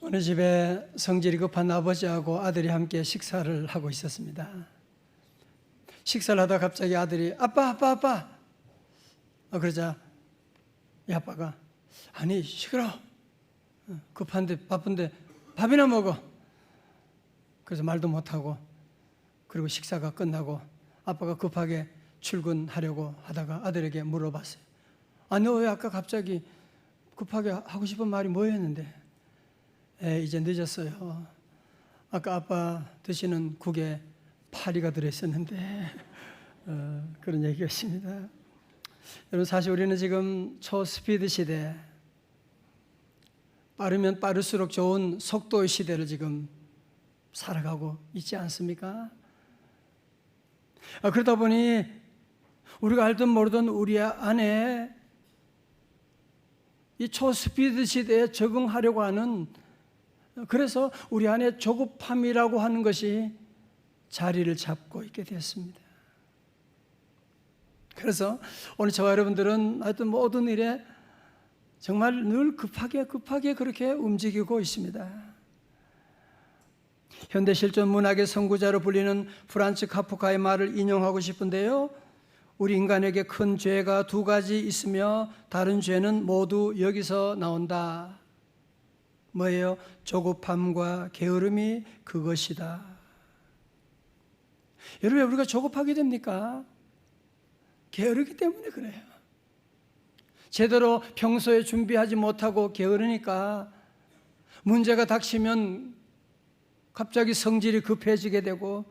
어느 집에 성질이 급한 아버지하고 아들이 함께 식사를 하고 있었습니다. 식사를 하다 갑자기 아들이 아빠 그러자 이 아빠가 아니 시끄러워, 급한데 바쁜데 밥이나 먹어. 그래서 말도 못하고, 그리고 식사가 끝나고 아빠가 급하게 출근하려고 하다가 아들에게 물어봤어요. 아, 너 왜 아까 갑자기 급하게 하고 싶은 말이 뭐였는데? 이제 늦었어요. 아까 아빠 드시는 국에 파리가 들어있었는데 그런 얘기가 있습니다. 여러분, 사실 우리는 지금 초스피드 시대, 빠르면 빠를수록 좋은 속도의 시대를 지금 살아가고 있지 않습니까? 그러다 보니 우리가 알든 모르든 우리 안에 이 초스피드 시대에 적응하려고 하는, 그래서 우리 안에 조급함이라고 하는 것이 자리를 잡고 있게 되었습니다. 그래서 오늘 저와 여러분들은 하여튼 모든 일에 정말 늘 급하게 그렇게 움직이고 있습니다. 현대 실존 문학의 선구자로 불리는 프란츠 카프카의 말을 인용하고 싶은데요, 우리 인간에게 큰 죄가 두 가지 있으며 다른 죄는 모두 여기서 나온다. 뭐예요? 조급함과 게으름이 그것이다. 여러분, 왜 우리가 조급하게 됩니까? 게으르기 때문에 그래요. 제대로 평소에 준비하지 못하고 게으르니까 문제가 닥치면 갑자기 성질이 급해지게 되고,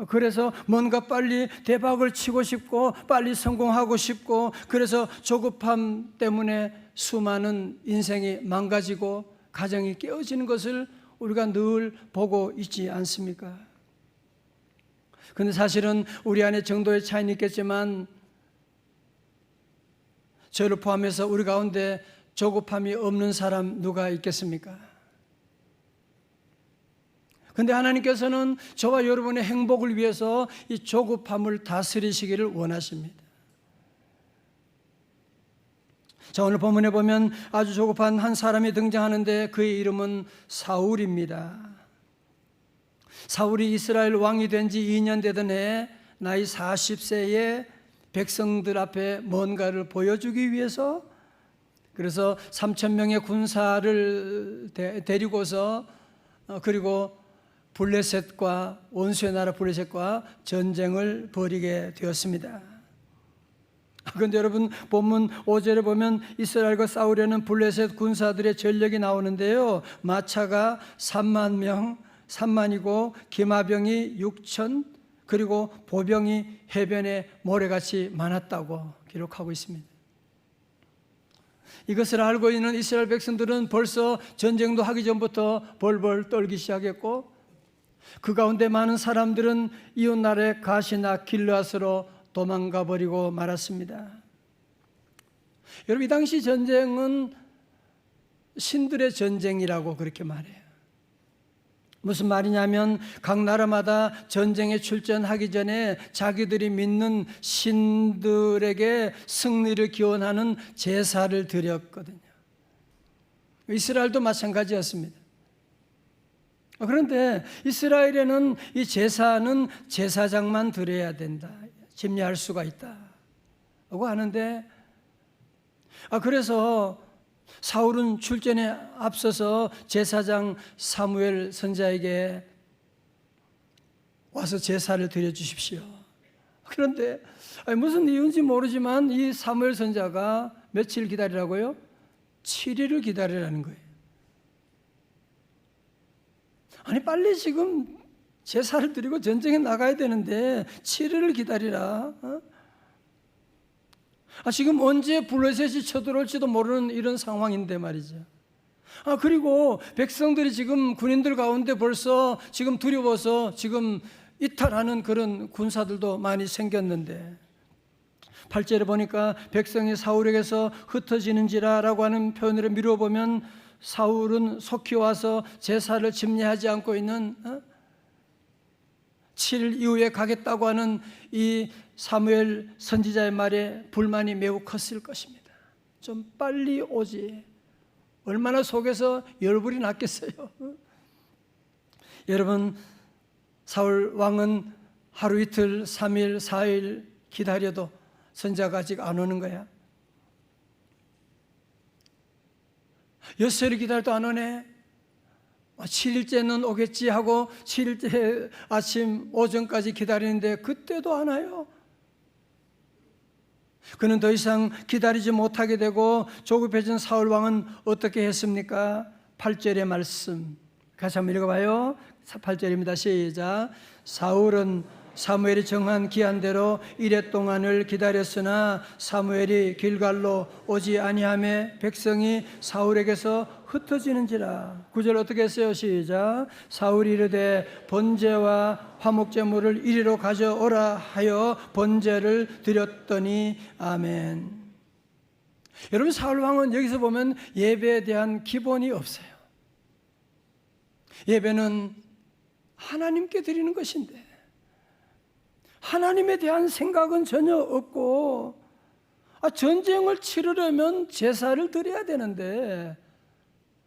그래서 뭔가 빨리 대박을 치고 싶고 빨리 성공하고 싶고, 그래서 조급함 때문에 수많은 인생이 망가지고 가정이 깨어지는 것을 우리가 늘 보고 있지 않습니까? 그런데 사실은 우리 안에 정도의 차이는 있겠지만 저를 포함해서 우리 가운데 조급함이 없는 사람 누가 있겠습니까? 그런데 하나님께서는 저와 여러분의 행복을 위해서 이 조급함을 다스리시기를 원하십니다. 자, 오늘 본문에 보면 아주 조급한 한 사람이 등장하는데 그의 이름은 사울입니다. 사울이 이스라엘 왕이 된 지 2년 되던 해에 나이 40세에 백성들 앞에 뭔가를 보여주기 위해서, 그래서 3,000명의 군사를 데리고서 그리고 블레셋과 원수의 나라 블레셋과 전쟁을 벌이게 되었습니다. 그런데 여러분, 본문 5절에 보면 이스라엘과 싸우려는 블레셋 군사들의 전력이 나오는데요, 마차가 3만이고 기마병이 6천, 그리고 보병이 해변에 모래같이 많았다고 기록하고 있습니다. 이것을 알고 있는 이스라엘 백성들은 벌써 전쟁도 하기 전부터 벌벌 떨기 시작했고, 그 가운데 많은 사람들은 이웃나라의 가시나 길르앗으로 도망가 버리고 말았습니다. 여러분, 이 당시 전쟁은 신들의 전쟁이라고 그렇게 말해요. 무슨 말이냐면 각 나라마다 전쟁에 출전하기 전에 자기들이 믿는 신들에게 승리를 기원하는 제사를 드렸거든요. 이스라엘도 마찬가지였습니다. 그런데 이스라엘에는 이 제사는 제사장만 드려야 된다, 집례할 수가 있다고 하는데, 그래서 사울은 출전에 앞서서 제사장 사무엘 선지자에게 와서 제사를 드려주십시오. 그런데 무슨 이유인지 모르지만 이 사무엘 선지자가 며칠 기다리라고요? 7일을 기다리라는 거예요. 아니, 빨리 지금 제사를 드리고 전쟁에 나가야 되는데 7일을 기다리라. 지금 언제 블레셋이 쳐들어올지도 모르는 이런 상황인데 말이죠. 그리고 백성들이 지금 군인들 가운데 벌써 지금 두려워서 지금 이탈하는 그런 군사들도 많이 생겼는데, 8절에 보니까 백성이 사울에게서 흩어지는지라라고 하는 표현으로 미뤄보면 사울은 속히 와서 제사를 집례하지 않고 있는 7일 이후에 가겠다고 하는 이 사무엘 선지자의 말에 불만이 매우 컸을 것입니다. 좀 빨리 오지, 얼마나 속에서 열불이 났겠어요. 여러분, 사울 왕은 하루 이틀, 3일, 4일 기다려도 선지자가 아직 안 오는 거야. 6일을 기다려도 안 오네. 7일째는 오겠지 하고 7일째 아침 오전까지 기다리는데 그때도 안 와요. 그는 더 이상 기다리지 못하게 되고 조급해진 사울 왕은 어떻게 했습니까? 8절의 말씀 같이 한번 읽어봐요. 8절입니다. 시작. 사울은 사무엘이 정한 기한대로 이레 동안을 기다렸으나 사무엘이 길갈로 오지 아니하매 백성이 사울에게서 흩어지는지라. 9절 어떻게 했어요? 시작. 사울이 이르되 번제와 화목제물을 이리로 가져오라 하여 번제를 드렸더니 아멘. 여러분, 사울 왕은 여기서 보면 예배에 대한 기본이 없어요. 예배는 하나님께 드리는 것인데 하나님에 대한 생각은 전혀 없고, 전쟁을 치르려면 제사를 드려야 되는데,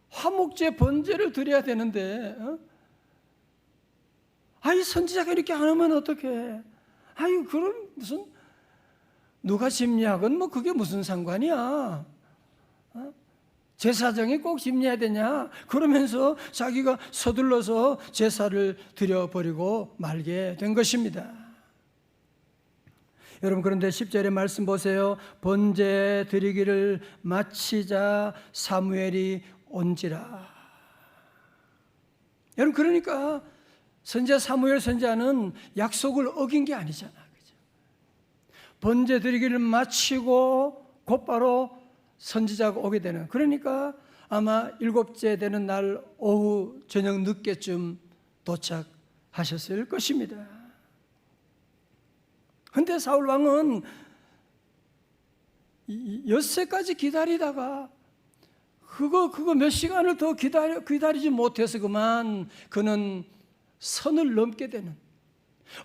화목제 번제를 드려야 되는데, 아이 선지자가 이렇게 안 하면 어떡해? 아유, 그럼 무슨 누가 심리학은 뭐 그게 무슨 상관이야? 제사장이 꼭 심리해야 되냐? 그러면서 자기가 서둘러서 제사를 드려버리고 말게 된 것입니다. 여러분, 그런데 10절의 말씀 보세요. 번제 드리기를 마치자 사무엘이 온지라. 여러분, 그러니까 선지자 사무엘 선지자는 약속을 어긴 게 아니잖아. 그죠? 번제 드리기를 마치고 곧바로 선지자가 오게 되는, 그러니까 아마 7째 되는 날 오후 저녁 늦게쯤 도착하셨을 것입니다. 그런데 사울 왕은 엿새까지 기다리다가 그거 몇 시간을 더 기다리지 못해서 그만 그는 선을 넘게 되는,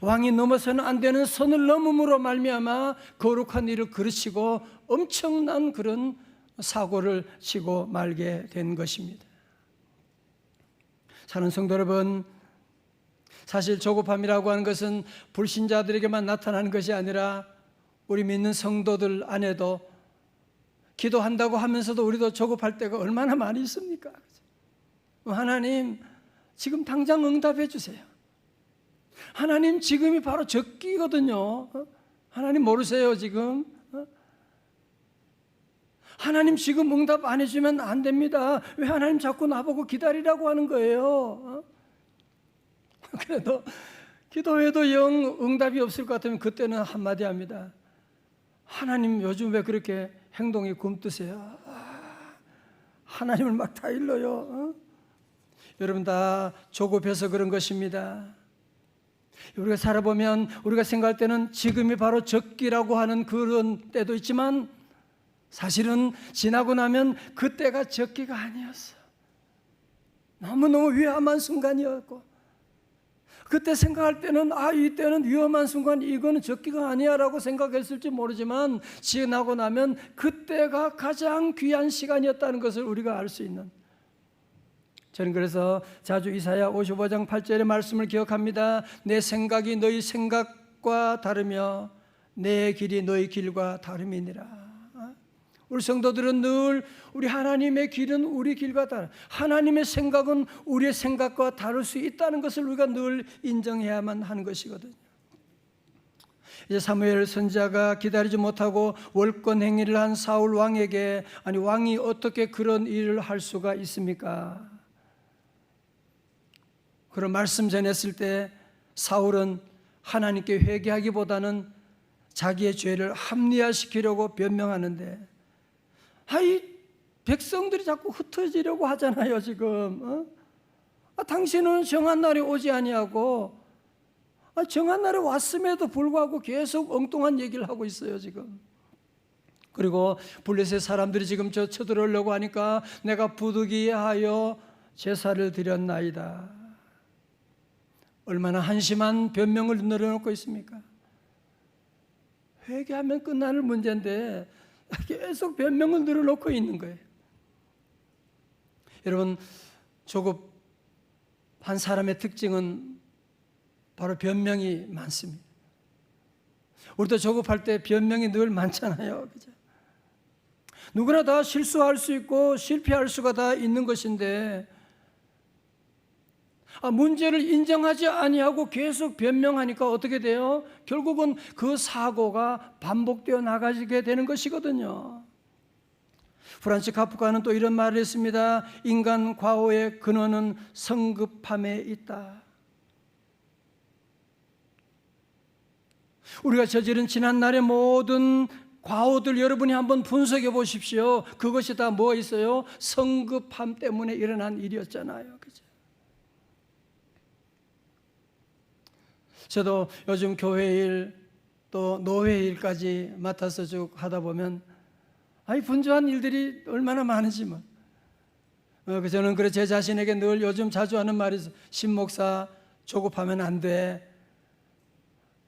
왕이 넘어서는 안 되는 선을 넘음으로 말미암아 거룩한 일을 그르치고 엄청난 그런 사고를 치고 말게 된 것입니다. 사랑하는 성도 여러분, 사실 조급함이라고 하는 것은 불신자들에게만 나타나는 것이 아니라 우리 믿는 성도들 안에도 기도한다고 하면서도 우리도 조급할 때가 얼마나 많이 있습니까? 하나님, 지금 당장 응답해 주세요. 하나님, 지금이 바로 적기거든요. 하나님 모르세요, 지금? 하나님, 지금 응답 안 해주면 안 됩니다. 왜 하나님 자꾸 나보고 기다리라고 하는 거예요? 그래도 기도해도 영 응답이 없을 것 같으면 그때는 한마디 합니다. 하나님, 요즘 왜 그렇게 행동이 굼뜨세요? 하나님을 막 다 일러요. 여러분, 다 조급해서 그런 것입니다. 우리가 살아보면 우리가 생각할 때는 지금이 바로 적기라고 하는 그런 때도 있지만 사실은 지나고 나면 그때가 적기가 아니었어. 너무너무 위험한 순간이었고, 그때 생각할 때는 이때는 위험한 순간, 이거는 적기가 아니야 라고 생각했을지 모르지만 지나고 나면 그때가 가장 귀한 시간이었다는 것을 우리가 알 수 있는, 저는 그래서 자주 이사야 55장 8절의 말씀을 기억합니다. 내 생각이 너희 생각과 다르며 내 길이 너희 길과 다름이니라. 우리 성도들은 늘 우리 하나님의 길은 우리 길과 다르, 하나님의 생각은 우리의 생각과 다를 수 있다는 것을 우리가 늘 인정해야만 하는 것이거든요. 이제 사무엘 선지자가 기다리지 못하고 월권 행위를 한 사울 왕에게, 아니 왕이 어떻게 그런 일을 할 수가 있습니까? 그런 말씀 전했을 때 사울은 하나님께 회개하기보다는 자기의 죄를 합리화시키려고 변명하는데, 백성들이 자꾸 흩어지려고 하잖아요 지금. 당신은 정한 날이 오지 아니하고 정한 날에 왔음에도 불구하고 계속 엉뚱한 얘기를 하고 있어요 지금. 그리고 블레셋 사람들이 지금 저 쳐들어오려고 하니까 내가 부득이하여 제사를 드렸나이다. 얼마나 한심한 변명을 늘어놓고 있습니까? 회개하면 끝나는 문제인데 계속 변명을 늘어놓고 있는 거예요. 여러분, 조급한 사람의 특징은 바로 변명이 많습니다. 우리도 조급할 때 변명이 늘 많잖아요. 그죠? 누구나 다 실수할 수 있고 실패할 수가 다 있는 것인데, 문제를 인정하지 아니하고 계속 변명하니까 어떻게 돼요? 결국은 그 사고가 반복되어 나가게 되는 것이거든요. 프란츠 카프카는 또 이런 말을 했습니다. 인간 과오의 근원은 성급함에 있다. 우리가 저지른 지난날의 모든 과오들 여러분이 한번 분석해 보십시오. 그것이 다 뭐 있어요? 성급함 때문에 일어난 일이었잖아요. 그죠? 저도 요즘 교회 일, 또 노회 일까지 맡아서 쭉 하다 보면 분주한 일들이 얼마나 많은지만, 저는 그래 제 자신에게 늘 요즘 자주 하는 말이 있어요. 신목사, 조급하면 안 돼.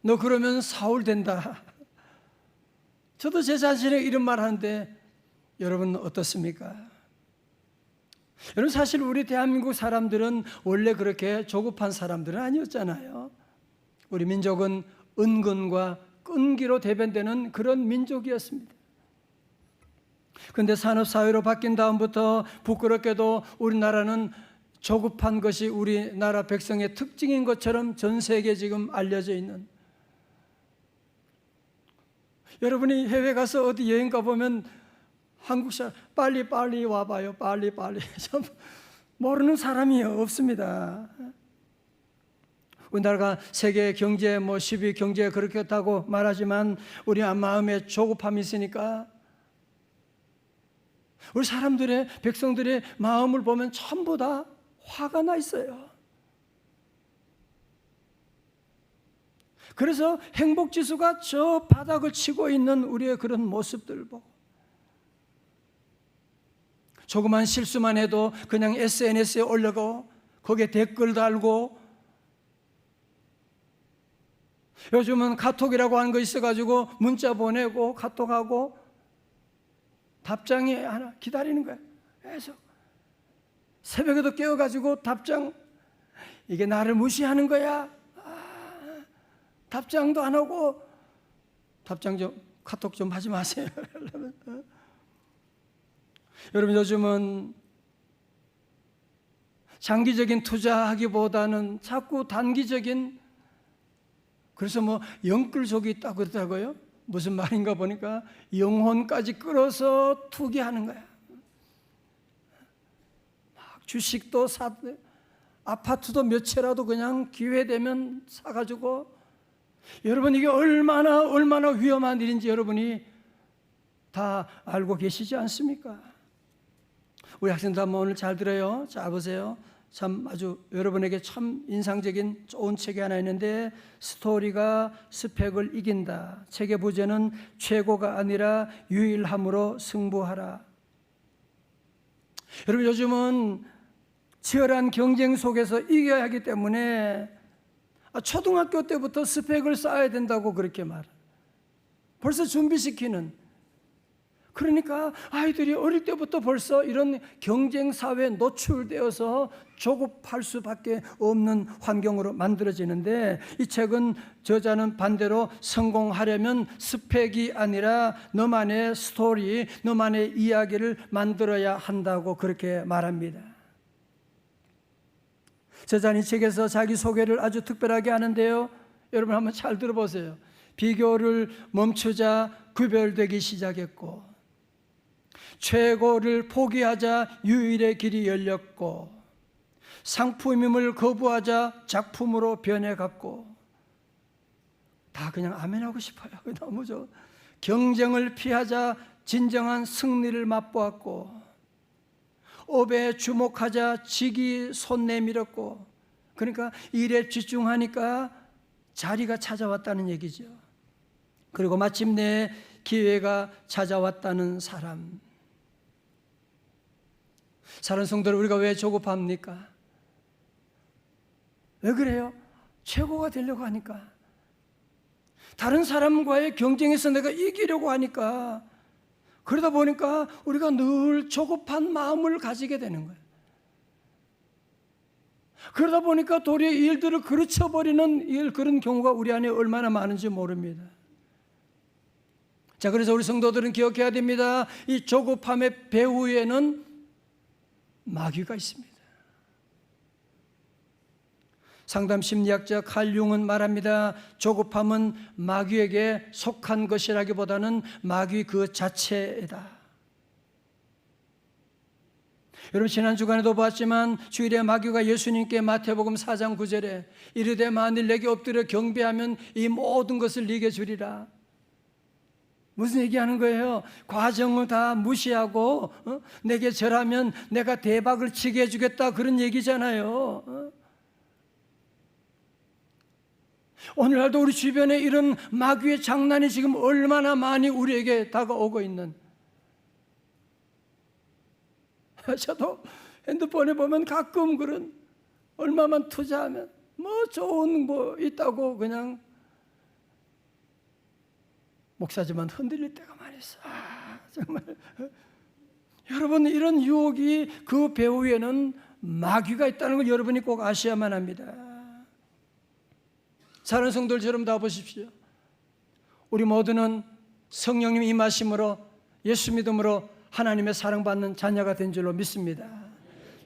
너 그러면 사울 된다. 저도 제 자신에게 이런 말 하는데 여러분 어떻습니까? 여러분, 사실 우리 대한민국 사람들은 원래 그렇게 조급한 사람들은 아니었잖아요. 우리 민족은 은근과 끈기로 대변되는 그런 민족이었습니다. 그런데 산업사회로 바뀐 다음부터 부끄럽게도 우리나라는 조급한 것이 우리나라 백성의 특징인 것처럼 전 세계에 지금 알려져 있는, 여러분이 해외 가서 어디 여행 가보면 한국 사람 빨리 와봐요. 빨리 참 모르는 사람이 없습니다. 우리나라가 세계 경제 10위 경제가 그렇겠다고 말하지만 우리 마음에 조급함이 있으니까 우리 사람들의, 백성들의 마음을 보면 전부 다 화가 나 있어요. 그래서 행복지수가 저 바닥을 치고 있는 우리의 그런 모습들 보고, 조그만 실수만 해도 그냥 SNS에 올려고 거기에 댓글 달고, 요즘은 카톡이라고 하는 거 있어가지고 문자 보내고 카톡하고 답장이 하나 기다리는 거야. 계속 새벽에도 깨워가지고 답장, 이게 나를 무시하는 거야. 답장도 안 하고, 답장 좀, 카톡 좀 하지 마세요. 여러분, 요즘은 장기적인 투자하기보다는 자꾸 단기적인, 그래서 영끌족이 있다고 그러더라고요. 무슨 말인가 보니까 영혼까지 끌어서 투기하는 거야. 막 주식도 아파트도 몇 채라도 그냥 기회 되면 사가지고, 여러분 이게 얼마나 위험한 일인지 여러분이 다 알고 계시지 않습니까? 우리 학생들 한번 오늘 잘 들어요. 잘 보세요. 참 아주 여러분에게 참 인상적인 좋은 책이 하나 있는데, 스토리가 스펙을 이긴다. 책의 부제는 최고가 아니라 유일함으로 승부하라. 여러분, 요즘은 치열한 경쟁 속에서 이겨야 하기 때문에 초등학교 때부터 스펙을 쌓아야 된다고 그렇게 벌써 준비시키는, 그러니까 아이들이 어릴 때부터 벌써 이런 경쟁 사회에 노출되어서 조급할 수밖에 없는 환경으로 만들어지는데, 이 책은 저자는 반대로 성공하려면 스펙이 아니라 너만의 스토리, 너만의 이야기를 만들어야 한다고 그렇게 말합니다. 저자는 이 책에서 자기 소개를 아주 특별하게 하는데요. 여러분 한번 잘 들어보세요. 비교를 멈추자 구별되기 시작했고, 최고를 포기하자 유일의 길이 열렸고, 상품임을 거부하자 작품으로 변해갔고, 다 그냥 아멘하고 싶어요. 너무 좋아. 경쟁을 피하자 진정한 승리를 맛보았고, 업에 주목하자 직이 손 내밀었고, 그러니까 일에 집중하니까 자리가 찾아왔다는 얘기죠. 그리고 마침내 기회가 찾아왔다는 사람. 사랑하는 성도들, 우리가 왜 조급합니까? 왜 그래요? 최고가 되려고 하니까, 다른 사람과의 경쟁에서 내가 이기려고 하니까, 그러다 보니까 우리가 늘 조급한 마음을 가지게 되는 거예요. 그러다 보니까 도리어 일들을 그르쳐버리는 그런 경우가 우리 안에 얼마나 많은지 모릅니다. 자, 그래서 우리 성도들은 기억해야 됩니다. 이 조급함의 배후에는 마귀가 있습니다. 상담 심리학자 칼 융은 말합니다. 조급함은 마귀에게 속한 것이라기보다는 마귀 그 자체이다. 여러분, 지난 주간에도 봤지만 주일에 마귀가 예수님께 마태복음 4장 9절에 이르되 만일 내게 엎드려 경배하면 이 모든 것을 네게 주리라. 무슨 얘기하는 거예요? 과정을 다 무시하고 내게 절하면 내가 대박을 치게 해주겠다, 그런 얘기잖아요. 오늘날도 우리 주변에 이런 마귀의 장난이 지금 얼마나 많이 우리에게 다가오고 있는, 저도 핸드폰에 보면 가끔 그런, 얼마만 투자하면 뭐 좋은 뭐 있다고 그냥 목사지만 흔들릴 때가 많이 있어. 정말 여러분, 이런 유혹이 그 배후에는 마귀가 있다는 걸 여러분이 꼭 아셔야만 합니다. 사랑하는 성도들처럼 다 보십시오. 우리 모두는 성령님 임하심으로 예수 믿음으로 하나님의 사랑받는 자녀가 된 줄로 믿습니다.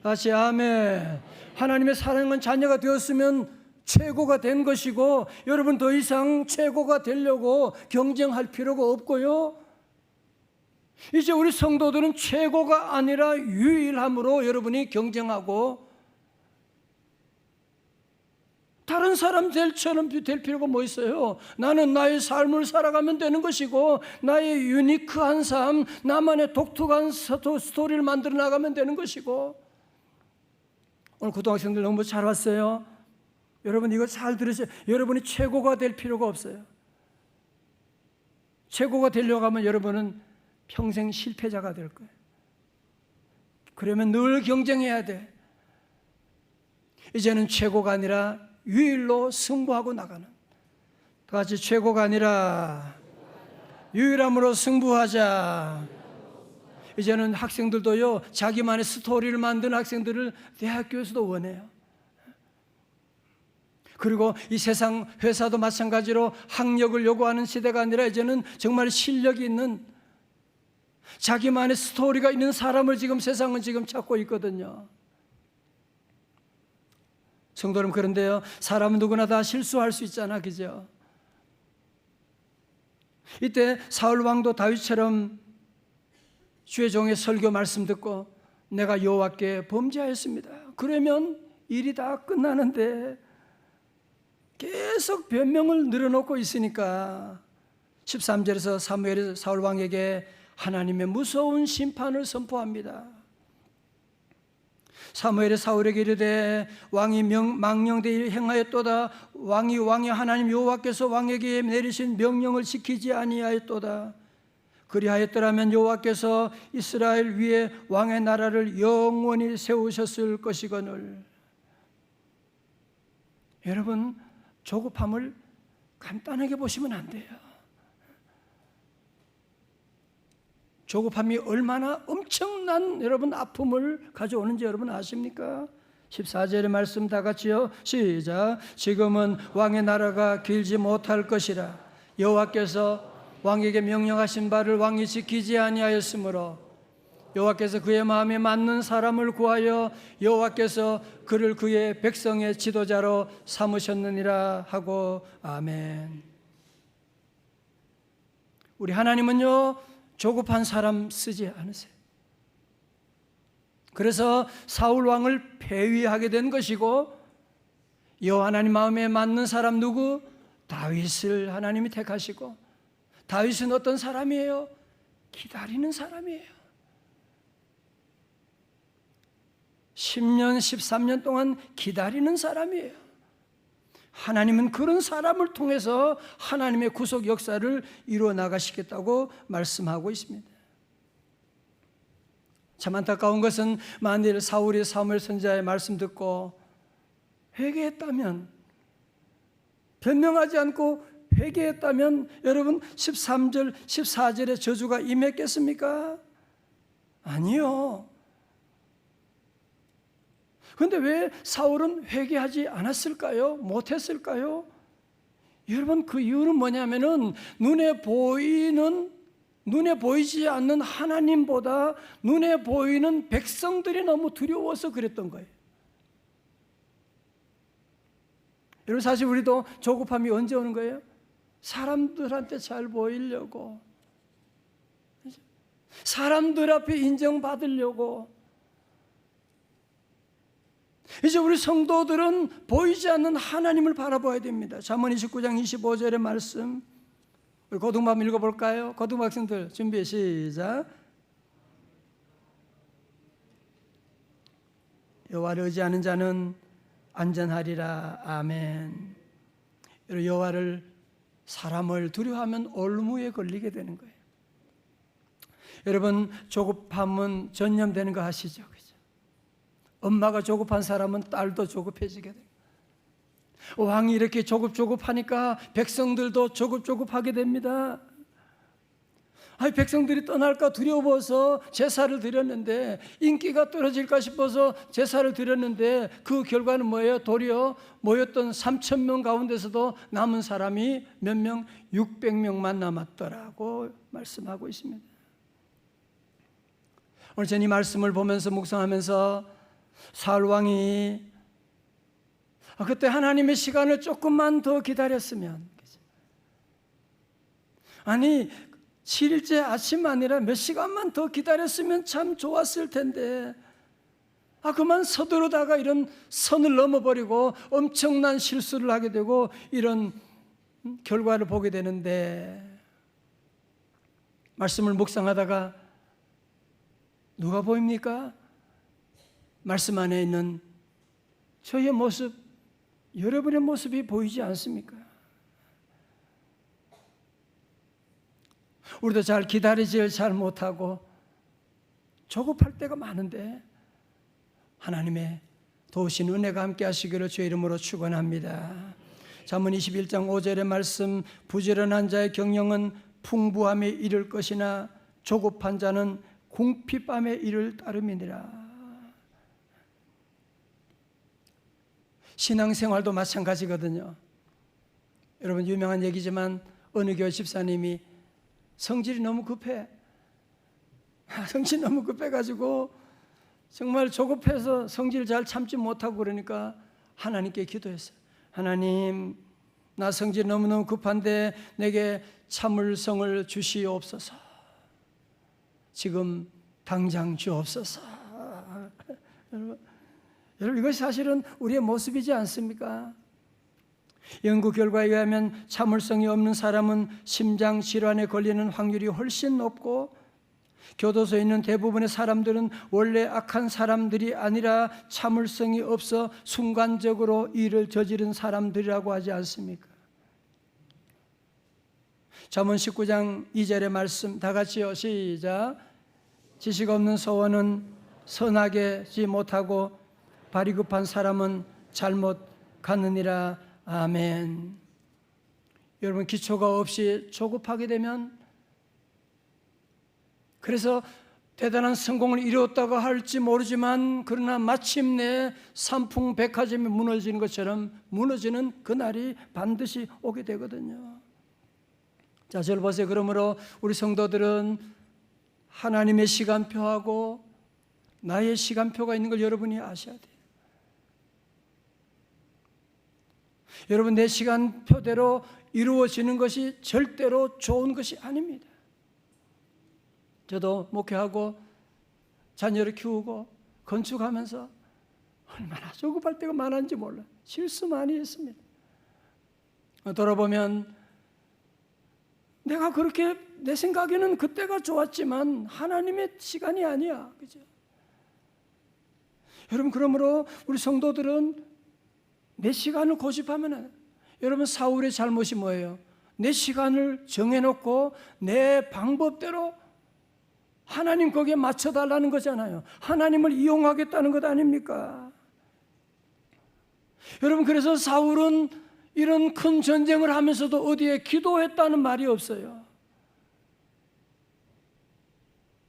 다시 아멘. 하나님의 사랑은 자녀가 되었으면 최고가 된 것이고, 여러분 더 이상 최고가 되려고 경쟁할 필요가 없고요. 이제 우리 성도들은 최고가 아니라 유일함으로 여러분이 경쟁하고, 다른 사람들처럼 될 필요가 뭐 있어요? 나는 나의 삶을 살아가면 되는 것이고, 나의 유니크한 삶, 나만의 독특한 스토리를 만들어 나가면 되는 것이고. 오늘 고등학생들 너무 잘 왔어요. 여러분 이거 잘 들으세요. 여러분이 최고가 될 필요가 없어요. 최고가 되려고 하면 여러분은 평생 실패자가 될 거예요. 그러면 늘 경쟁해야 돼. 이제는 최고가 아니라 유일로 승부하고 나가는, 다 같이 최고가 아니라 유일함으로 승부하자. 이제는 학생들도요, 자기만의 스토리를 만드는 학생들을 대학교에서도 원해요. 그리고 이 세상 회사도 마찬가지로 학력을 요구하는 시대가 아니라 이제는 정말 실력이 있는, 자기만의 스토리가 있는 사람을 지금 세상은 지금 찾고 있거든요. 성도 여러분, 그런데요, 사람은 누구나 다 실수할 수 있잖아, 그죠? 이때 사울 왕도 다윗처럼 주의 종의 설교 말씀 듣고 내가 여호와께 범죄하였습니다, 그러면 일이 다 끝나는데 계속 변명을 늘어놓고 있으니까 13절에서 사무엘이 사울 왕에게 하나님의 무서운 심판을 선포합니다. 사무엘이 사울에게 이르되 왕이 망령되이 행하였도다. 왕이 하나님 여호와께서 왕에게 내리신 명령을 지키지 아니하였도다. 그리하였더라면 여호와께서 이스라엘 위에 왕의 나라를 영원히 세우셨을 것이거늘. 여러분, 조급함을 간단하게 보시면 안 돼요. 조급함이 얼마나 엄청난 여러분 아픔을 가져오는지 여러분 아십니까? 14절의 말씀 다 같이요, 시작. 지금은 왕의 나라가 길지 못할 것이라. 여호와께서 왕에게 명령하신 바를 왕이 지키지 아니하였으므로 여호와께서 그의 마음에 맞는 사람을 구하여 여호와께서 그를 그의 백성의 지도자로 삼으셨느니라 하고. 아멘. 우리 하나님은요, 조급한 사람 쓰지 않으세요. 그래서 사울 왕을 폐위하게 된 것이고, 여호와 하나님 마음에 맞는 사람 누구? 다윗을 하나님이 택하시고, 다윗은 어떤 사람이에요? 기다리는 사람이에요. 10년, 13년 동안 기다리는 사람이에요. 하나님은 그런 사람을 통해서 하나님의 구속 역사를 이루어 나가시겠다고 말씀하고 있습니다. 참 안타까운 것은 만일 사울이 사무엘 선지자의 말씀 듣고 회개했다면, 변명하지 않고 회개했다면 여러분 13절, 14절의 저주가 임했겠습니까? 아니요. 그런데 왜 사울은 회개하지 않았을까요? 못했을까요? 여러분, 그 이유는 뭐냐면은 눈에 보이지 않는 하나님보다 눈에 보이는 백성들이 너무 두려워서 그랬던 거예요. 여러분, 사실 우리도 조급함이 언제 오는 거예요? 사람들한테 잘 보이려고, 사람들 앞에 인정받으려고. 이제 우리 성도들은 보이지 않는 하나님을 바라봐야 됩니다. 잠언 29장 25절의 말씀, 우리 고등부 한번 읽어볼까요? 고등부 학생들 준비 시작. 여호와를 의지하는 자는 안전하리라. 아멘. 여호와를, 사람을 두려워하면 올무에 걸리게 되는 거예요. 여러분, 조급함은 전염되는 거 아시죠? 그죠? 엄마가 조급한 사람은 딸도 조급해지게 돼요. 왕이 이렇게 조급조급하니까 백성들도 조급조급하게 됩니다. 백성들이 떠날까 두려워서 제사를 드렸는데, 인기가 떨어질까 싶어서 제사를 드렸는데 그 결과는 뭐예요? 도리어 모였던 3,000명 가운데서도 남은 사람이 몇 명? 600명만 남았더라고 말씀하고 있습니다. 오늘 전 이 말씀을 보면서 묵상하면서 사울 왕이 그때 하나님의 시간을 조금만 더 기다렸으면, 아니 7일째 아침 아니라 몇 시간만 더 기다렸으면 참 좋았을 텐데, 그만 서두르다가 이런 선을 넘어버리고 엄청난 실수를 하게 되고 이런 결과를 보게 되는데, 말씀을 묵상하다가 누가 보입니까? 말씀 안에 있는 저의 모습, 여러분의 모습이 보이지 않습니까? 우리도 잘 기다리질 잘 못하고 조급할 때가 많은데, 하나님의 도우신 은혜가 함께 하시기를 주의 이름으로 축원합니다. 잠언 21장 5절의 말씀, 부지런한 자의 경영은 풍부함에 이를 것이나 조급한 자는 궁핍함에 이를 따름이니라. 신앙생활도 마찬가지거든요. 여러분, 유명한 얘기지만 어느 교회 집사님이 성질이 너무 급해. 성질이 너무 급해가지고 정말 조급해서 성질을 잘 참지 못하고 그러니까 하나님께 기도했어요. 하나님, 나 성질이 너무너무 급한데 내게 참을성을 주시옵소서. 지금 당장 주옵소서. 여러분, 이것이 사실은 우리의 모습이지 않습니까? 연구 결과에 의하면 참을성이 없는 사람은 심장 질환에 걸리는 확률이 훨씬 높고, 교도소에 있는 대부분의 사람들은 원래 악한 사람들이 아니라 참을성이 없어 순간적으로 일을 저지른 사람들이라고 하지 않습니까? 잠언 19장 2절의 말씀 다 같이요, 시작. 지식 없는 소원은 선하게지 못하고 발이 급한 사람은 잘못 가느니라. 아멘. 여러분, 기초가 없이 조급하게 되면, 그래서 대단한 성공을 이루었다고 할지 모르지만, 그러나 마침내 삼풍백화점이 무너지는 것처럼 무너지는 그날이 반드시 오게 되거든요. 자, 저를 보세요. 그러므로 우리 성도들은 하나님의 시간표하고 나의 시간표가 있는 걸 여러분이 아셔야 돼요. 여러분, 내 시간표대로 이루어지는 것이 절대로 좋은 것이 아닙니다. 저도 목회하고 자녀를 키우고 건축하면서 얼마나 조급할 때가 많은지 몰라요. 실수 많이 했습니다. 돌아보면 내가 그렇게, 내 생각에는 그때가 좋았지만 하나님의 시간이 아니야. 그죠? 여러분, 그러므로 우리 성도들은 내 시간을 고집하면, 여러분, 사울의 잘못이 뭐예요? 내 시간을 정해놓고 내 방법대로 하나님 거기에 맞춰달라는 거잖아요. 하나님을 이용하겠다는 것 아닙니까? 여러분, 그래서 사울은 이런 큰 전쟁을 하면서도 어디에 기도했다는 말이 없어요.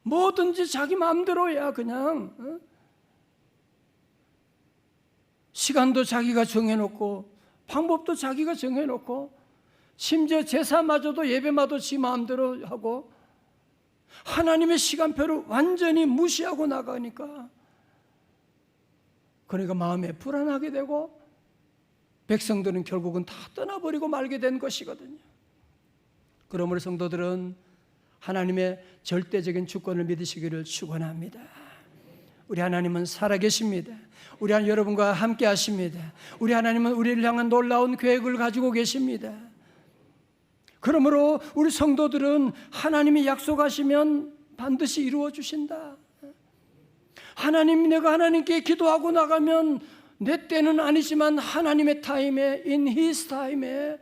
뭐든지 자기 마음대로야. 그냥 시간도 자기가 정해놓고 방법도 자기가 정해놓고 심지어 제사마저도 예배마도 지 마음대로 하고 하나님의 시간표를 완전히 무시하고 나가니까 그러니까 마음에 불안하게 되고 백성들은 결국은 다 떠나버리고 말게 된 것이거든요. 그러므로 성도들은 하나님의 절대적인 주권을 믿으시기를 축원합니다. 우리 하나님은 살아계십니다. 우리 하나님 여러분과 함께 하십니다. 우리 하나님은 우리를 향한 놀라운 계획을 가지고 계십니다. 그러므로 우리 성도들은 하나님이 약속하시면 반드시 이루어 주신다. 내가 하나님께 기도하고 나가면 내 때는 아니지만 하나님의 타임에, in His time에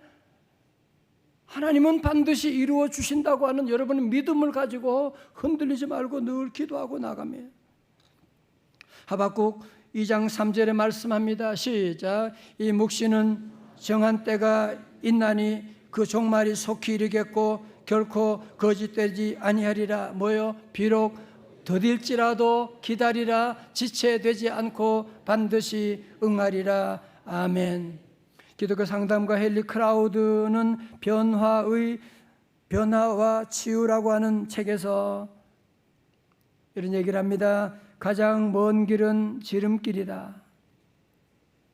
하나님은 반드시 이루어 주신다고 하는 여러분의 믿음을 가지고 흔들리지 말고 늘 기도하고 나가며 하박국 2장 3절에 말씀합니다. 시작. 이 묵시는 정한 때가 있나니 그 종말이 속히 이르겠고 결코 거짓되지 아니하리라. 뭐요? 비록 더딜지라도 기다리라. 지체되지 않고 반드시 응하리라. 아멘. 기독교 상담가 헨리 크라우드는 변화와 치유라고 하는 책에서 이런 얘기를 합니다. 가장 먼 길은 지름길이다.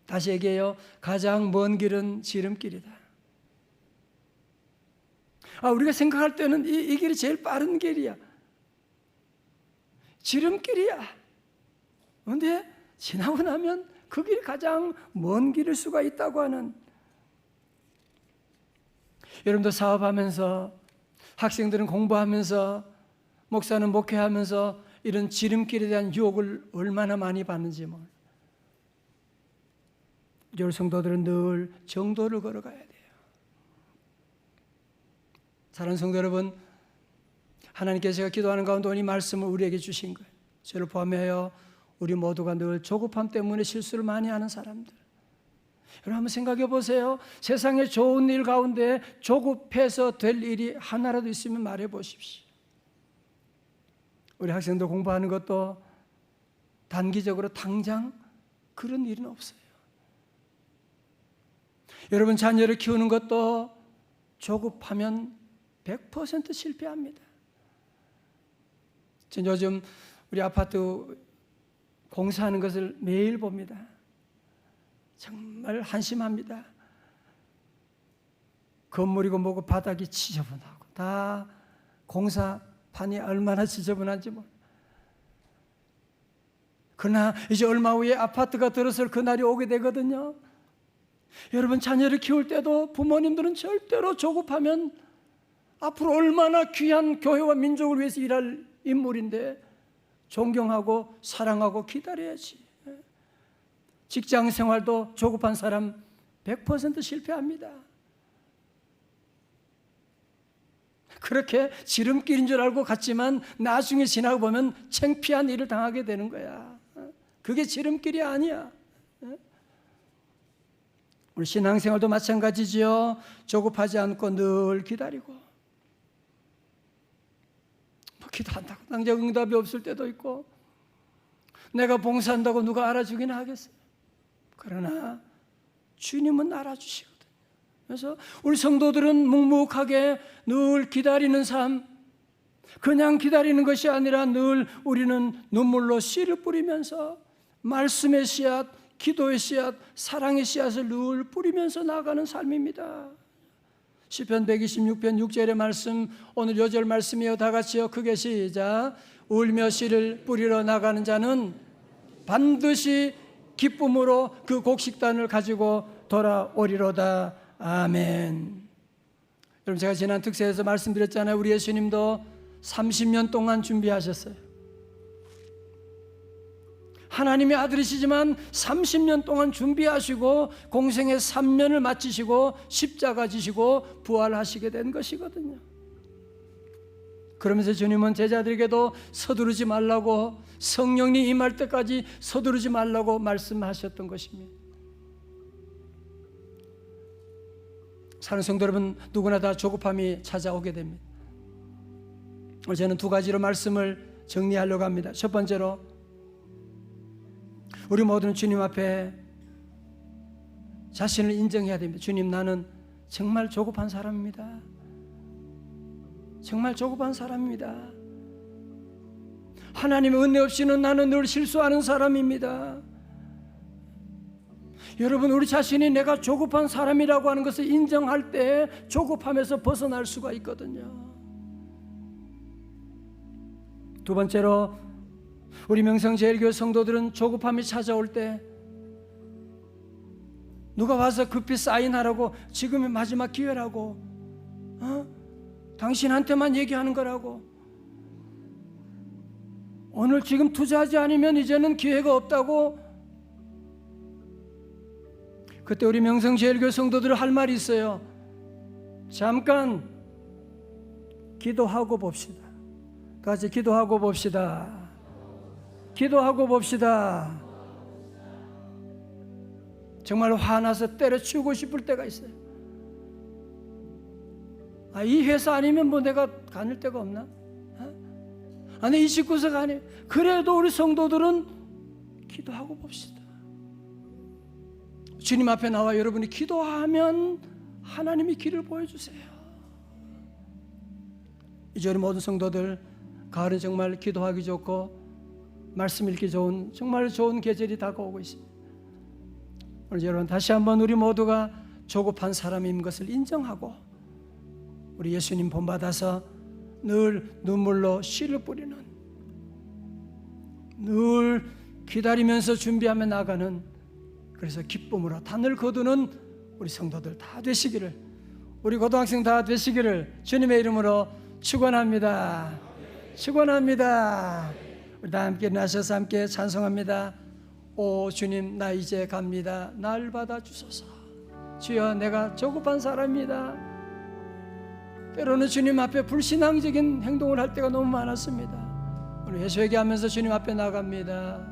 다시 얘기해요. 가장 먼 길은 지름길이다. 우리가 생각할 때는 이 길이 제일 빠른 길이야. 지름길이야. 그런데 지나고 나면 그 길이 가장 먼 길일 수가 있다고 하는. 여러분도 사업하면서, 학생들은 공부하면서, 목사는 목회하면서 이런 지름길에 대한 유혹을 얼마나 많이 받는지 몰라. 우리 성도들은 늘 정도를 걸어가야 돼요. 사랑하는 성도 여러분, 하나님께서 제가 기도하는 가운데 이 말씀을 우리에게 주신 거예요. 저를 포함하여 우리 모두가 늘 조급함 때문에 실수를 많이 하는 사람들. 여러분 한번 생각해 보세요. 세상의 좋은 일 가운데 조급해서 될 일이 하나라도 있으면 말해 보십시오. 우리 학생들 공부하는 것도 단기적으로 당장 그런 일은 없어요. 여러분 자녀를 키우는 것도 조급하면 100% 실패합니다. 전 요즘 우리 아파트 공사하는 것을 매일 봅니다. 정말 한심합니다. 건물이고 뭐고 바닥이 지저분하고 다 공사판이 얼마나 지저분한지 몰라. 그러나 이제 얼마 후에 아파트가 들어설 그날이 오게 되거든요. 여러분 자녀를 키울 때도 부모님들은 절대로 조급하면 앞으로 얼마나 귀한 교회와 민족을 위해서 일할 인물인데 존경하고 사랑하고 기다려야지. 직장 생활도 조급한 사람 100% 실패합니다. 그렇게 지름길인 줄 알고 갔지만 나중에 지나고 보면 창피한 일을 당하게 되는 거야. 그게 지름길이 아니야. 우리 신앙생활도 마찬가지지요. 조급하지 않고 늘 기다리고 기도한다고 당장 응답이 없을 때도 있고 내가 봉사한다고 누가 알아주긴 하겠어요. 그러나 주님은 알아주시거든요. 그래서 우리 성도들은 묵묵하게 늘 기다리는 삶, 그냥 기다리는 것이 아니라 늘 우리는 눈물로 씨를 뿌리면서 말씀의 씨앗, 기도의 씨앗, 사랑의 씨앗을 늘 뿌리면서 나아가는 삶입니다. 시편 126편 6절의 말씀, 오늘 요절 말씀이요. 다 같이요. 크게 시작. 울며 씨를 뿌리러 나가는 자는 반드시 기쁨으로 그 곡식단을 가지고 돌아오리로다. 아멘. 여러분 제가 지난 특세에서 말씀드렸잖아요. 우리 예수님도 30년 동안 준비하셨어요. 하나님의 아들이시지만 30년 동안 준비하시고 공생의 3년을 마치시고 십자가 지시고 부활하시게 된 것이거든요. 그러면서 주님은 제자들에게도 서두르지 말라고, 성령이 임할 때까지 서두르지 말라고 말씀하셨던 것입니다. 사는 성도 여러분, 누구나 다 조급함이 찾아오게 됩니다. 오늘 저는 두 가지로 말씀을 정리하려고 합니다. 첫 번째로, 우리 모두는 주님 앞에 자신을 인정해야 됩니다. 주님, 나는 정말 조급한 사람입니다. 정말 조급한 사람입니다. 하나님의 은혜 없이는 나는 늘 실수하는 사람입니다. 여러분, 우리 자신이 내가 조급한 사람이라고 하는 것을 인정할 때 조급함에서 벗어날 수가 있거든요. 두 번째로, 우리 명성제일교회 성도들은 조급함이 찾아올 때 누가 와서 급히 사인하라고, 지금이 마지막 기회라고, 당신한테만 얘기하는 거라고, 오늘 지금 투자하지 않으면 이제는 기회가 없다고, 그때 우리 명성제일교회 성도들 할 말이 있어요. 잠깐 기도하고 봅시다. 같이 기도하고 봅시다. 기도하고 봅시다. 정말 화나서 때려치우고 싶을 때가 있어요. 이 회사 아니면 뭐 내가 다닐 데가 없나? 아니, 이 집구석 아니. 그래도 우리 성도들은 기도하고 봅시다. 주님 앞에 나와 여러분이 기도하면 하나님이 길을 보여주세요. 이제 우리 모든 성도들, 가을은 정말 기도하기 좋고 말씀 읽기 좋은, 정말 좋은 계절이 다가오고 있습니다. 오늘 여러분, 다시 한번 우리 모두가 조급한 사람인 것을 인정하고 우리 예수님 본받아서 늘 눈물로 씨를 뿌리는, 늘 기다리면서 준비하며 나가는, 그래서 기쁨으로 단을 거두는 우리 성도들 다 되시기를, 우리 고등학생 다 되시기를 주님의 이름으로 축원합니다. 축원합니다. 우리 다 함께 나셔서 함께 찬송합니다. 오 주님, 나 이제 갑니다. 날 받아주소서. 주여, 내가 조급한 사람입니다. 때로는 주님 앞에 불신앙적인 행동을 할 때가 너무 많았습니다. 오늘 예수에게 하면서 주님 앞에 나갑니다.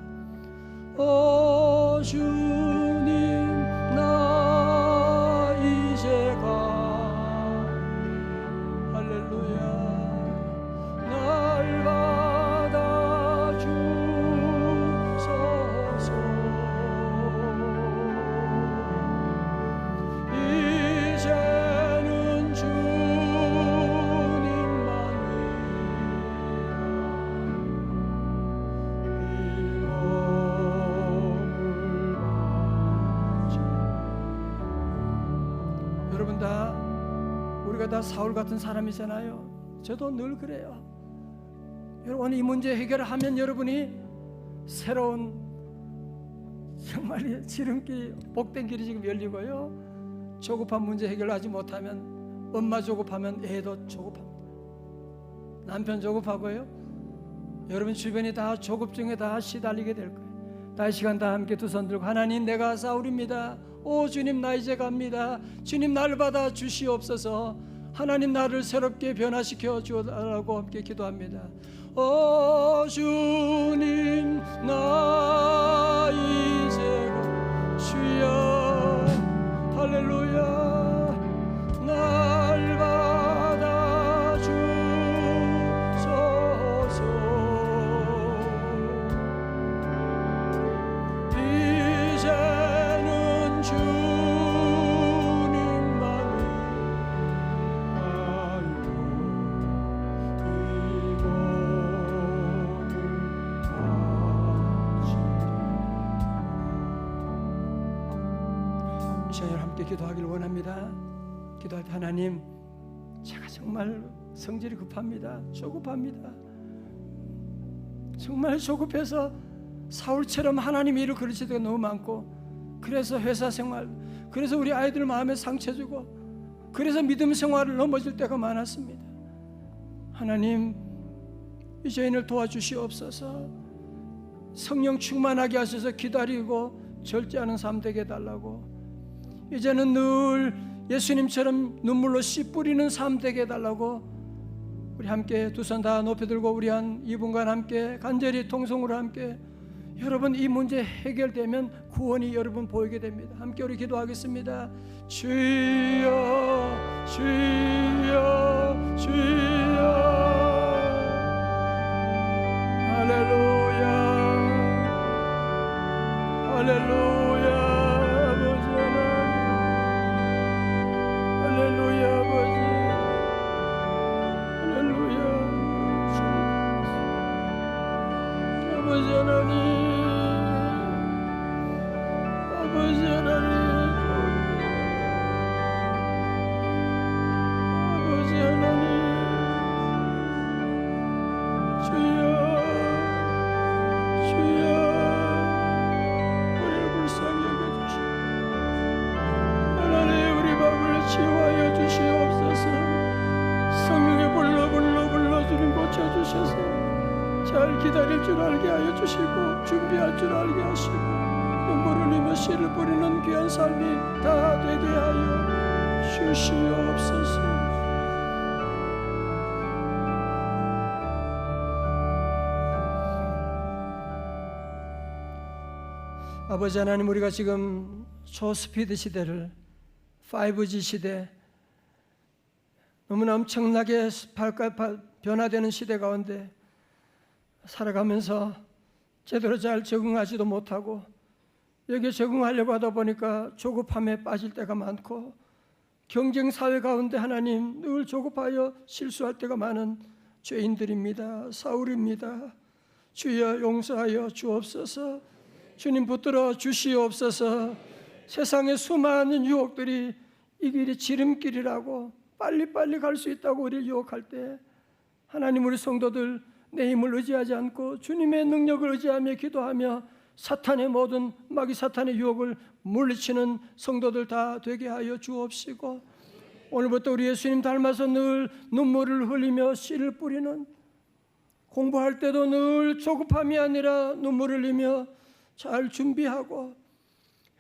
오 주님, 나 이제 가. 할렐루야. 날 받아주소서. 이제는 여러분, 우리가 다 사울 같은 사람이잖아요. 저도 늘 그래요. 여러분, 이 문제 해결하면 여러분이 새로운 정말 지름길, 복된 길이 지금 열리고요. 조급한 문제 해결하지 못하면, 엄마 조급하면 애도 조급합니다. 남편 조급하고요. 여러분 주변이 다 조급증에 다 시달리게 될 거예요. 다 이 시간 다 함께 두 손 들고, 하나님, 내가 사울입니다. 오 주님, 나 이제 갑니다. 주님, 날 받아 주시옵소서. 하나님, 나를 새롭게 변화시켜 주라고 함께 기도합니다. 오 주님, 나 이제 주여, 할렐루야. 날 받아 주소서. 이제는 주님만이 알고 이 시간 함께 기도하기를 원합니다. 기도할 때, 하나님, 제가 정말 성질이 급합니다. 조급합니다. 정말 조급해서 사울처럼 하나님의 일을 그르칠 때가 너무 많고, 그래서 회사 생활, 그래서 우리 아이들 마음에 상처 주고, 그래서 믿음 생활을 넘어질 때가 많았습니다. 하나님, 이 죄인을 도와주시옵소서. 성령 충만하게 하셔서 기다리고 절제하는 삶 되게 해달라고, 이제는 늘 예수님처럼 눈물로 씨 뿌리는 삶 되게 해달라고, 우리 함께 두 손 다 높이 들고 우리 한 2분간 함께 간절히 통성으로 함께, 여러분, 이 문제 해결되면 구원이 여러분 보이게 됩니다. 함께 우리 기도하겠습니다. 주여, 주여, 주여. 할렐루야, 할렐루야. 아버지 하나님, 하시고 눈물 흘리며 씨를 뿌리는 귀한 삶이 다 되게 하여 주시옵소서. 아버지 하나님, 우리가 지금 초스피드 시대를 5G 시대, 너무나 엄청나게 변화되는 시대 가운데 살아가면서 제대로 잘 적응하지도 못하고 여기에 적응하려고 하다 보니까 조급함에 빠질 때가 많고 경쟁 사회 가운데 하나님 늘 조급하여 실수할 때가 많은 죄인들입니다. 사울입니다. 주여 용서하여 주옵소서. 주님 붙들어 주시옵소서. 세상의 수많은 유혹들이 이 길이 지름길이라고 빨리빨리 갈 수 있다고 우리를 유혹할 때 하나님, 우리 성도들 내 힘을 의지하지 않고 주님의 능력을 의지하며 기도하며 사탄의 모든 마귀 사탄의 유혹을 물리치는 성도들 다 되게 하여 주옵시고, 오늘부터 우리 예수님 닮아서 늘 눈물을 흘리며 씨를 뿌리는, 공부할 때도 늘 조급함이 아니라 눈물을 흘리며 잘 준비하고,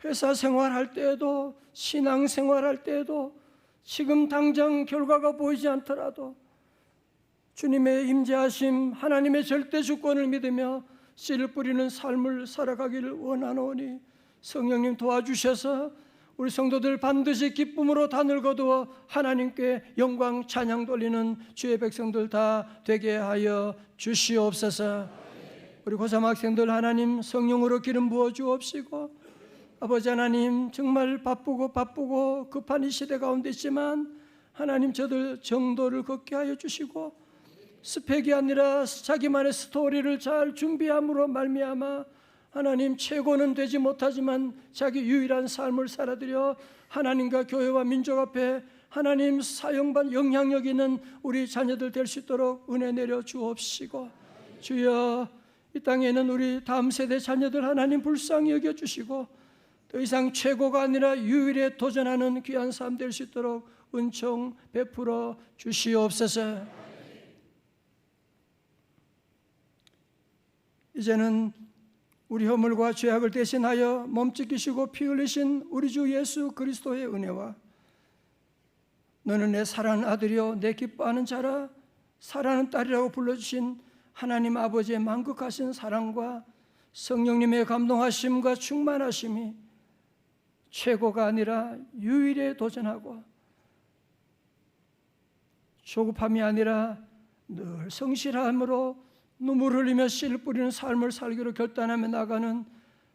회사 생활할 때에도 신앙 생활할 때에도 지금 당장 결과가 보이지 않더라도 주님의 임재하심, 하나님의 절대 주권을 믿으며 씨를 뿌리는 삶을 살아가기를 원하노니 성령님 도와주셔서 우리 성도들 반드시 기쁨으로 단을 거두어 하나님께 영광 찬양 돌리는 주의 백성들 다 되게 하여 주시옵소서. 우리 고3 학생들 하나님 성령으로 기름 부어 주옵시고, 아버지 하나님 정말 바쁘고 급한 이 시대 가운데 있지만 하나님 저들 정도를 걷게 하여 주시고, 스펙이 아니라 자기만의 스토리를 잘 준비함으로 말미암아 하나님 최고는 되지 못하지만 자기 유일한 삶을 살아드려 하나님과 교회와 민족 앞에 하나님 사용반 영향력 있는 우리 자녀들 될 수 있도록 은혜 내려 주옵시고, 주여 이 땅에는 우리 다음 세대 자녀들 하나님 불쌍히 여겨주시고 더 이상 최고가 아니라 유일에 도전하는 귀한 삶 될 수 있도록 은총 베풀어 주시옵소서. 이제는 우리 허물과 죄악을 대신하여 몸짓기시고 피 흘리신 우리 주 예수 그리스도의 은혜와, 너는 내 사랑하는 아들이요 내 기뻐하는 자라 사랑하는 딸이라고 불러주신 하나님 아버지의 만극하신 사랑과 성령님의 감동하심과 충만하심이 최고가 아니라 유일에 도전하고 조급함이 아니라 늘 성실함으로 눈물 흘리며 씨를 뿌리는 삶을 살기로 결단하며 나가는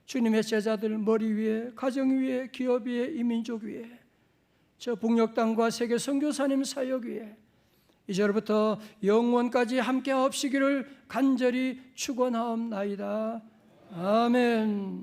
주님의 제자들 머리 위에, 가정 위에, 기업 위에, 이민족 위에, 저 북녘 땅과 세계 선교사님 사역 위에 이제로부터 영원까지 함께 하옵시기를 간절히 축원하옵나이다. 아멘.